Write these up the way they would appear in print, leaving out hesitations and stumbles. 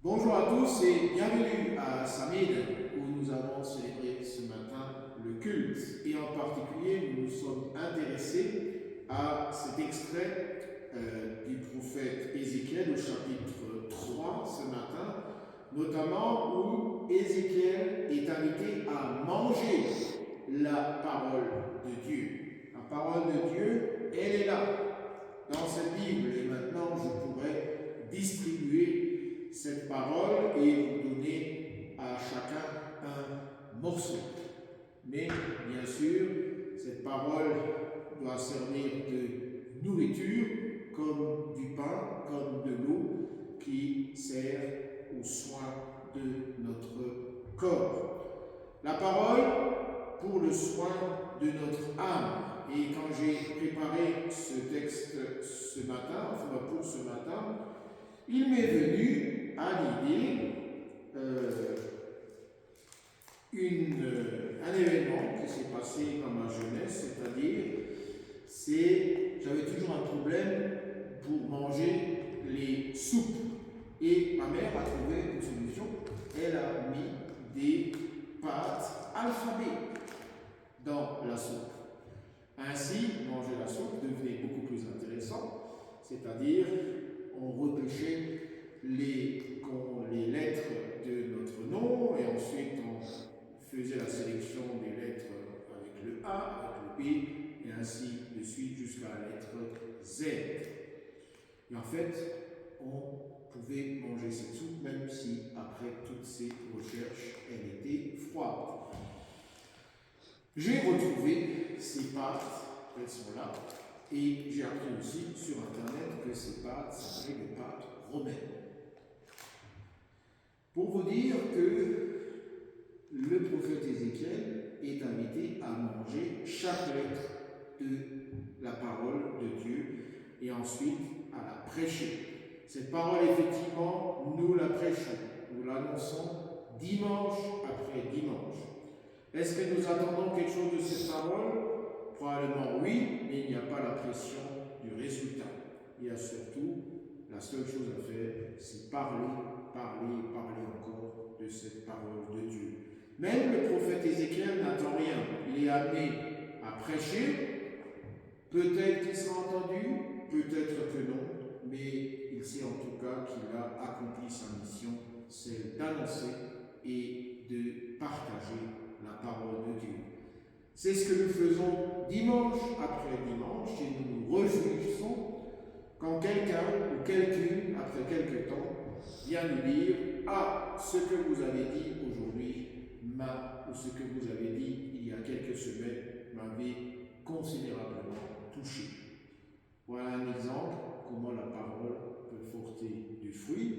Bonjour à tous et bienvenue à Samid où nous allons célébrer ce matin le culte et en particulier nous nous sommes intéressés à cet extrait du prophète Ézéchiel au chapitre 3 ce matin, notamment où Ézéchiel est invité à manger la parole de Dieu. La parole de Dieu, elle est là dans cette Bible et maintenant je pourrais distribuer cette parole et vous donner à chacun un morceau. Mais bien sûr, cette parole doit servir de nourriture comme du pain, comme de l'eau qui sert aux soins de notre corps. La parole pour le soin de notre âme. Et quand j'ai préparé ce texte ce matin, enfin pour ce matin, il m'est venu à l'idée un événement qui s'est passé dans ma jeunesse, c'est j'avais toujours un problème pour manger les soupes. Et ma mère a trouvé une solution. Elle a mis des pâtes alphabet dans la soupe. Ainsi, manger la soupe devenait beaucoup plus intéressant, c'est-à-dire on repêchait les lettres de notre nom et ensuite on faisait la sélection des lettres avec le A, avec le B et ainsi de suite jusqu'à la lettre Z. Et en fait, on pouvait manger cette soupe même si après toutes ces recherches, elle était froide. J'ai retrouvé ces pâtes, elles sont là, et j'ai appris aussi sur internet que ces pâtes s'appelaient des pâtes romaines. Pour vous dire que le prophète Ézéchiel est invité à manger chaque lettre de la parole de Dieu et ensuite à la prêcher. Cette parole, effectivement, nous la prêchons, nous l'annonçons dimanche après dimanche. Est-ce que nous attendons quelque chose de cette parole? Probablement oui, mais il n'y a pas la pression du résultat. Il y a surtout, la seule chose à faire, c'est parler encore de cette parole de Dieu. Même le prophète Ézéchiel n'attend rien. Il est amené à prêcher. Peut-être qu'il sera entendu, peut-être que non, mais il sait en tout cas qu'il a accompli sa mission, celle d'annoncer et de partager la parole de Dieu. C'est ce que nous faisons dimanche après dimanche et nous nous réjouissons quand quelqu'un ou quelqu'une, après quelque temps, vient nous dire « Ah, ce que vous avez dit aujourd'hui ou ce que vous avez dit il y a quelques semaines m'avait considérablement touché. » Voilà un exemple comment la parole peut porter du fruit,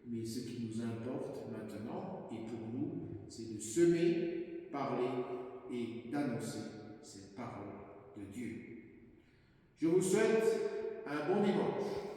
mais ce qui nous importe maintenant et pour nous, c'est de semer, parler et d'annoncer cette parole de Dieu. Je vous souhaite un bon dimanche.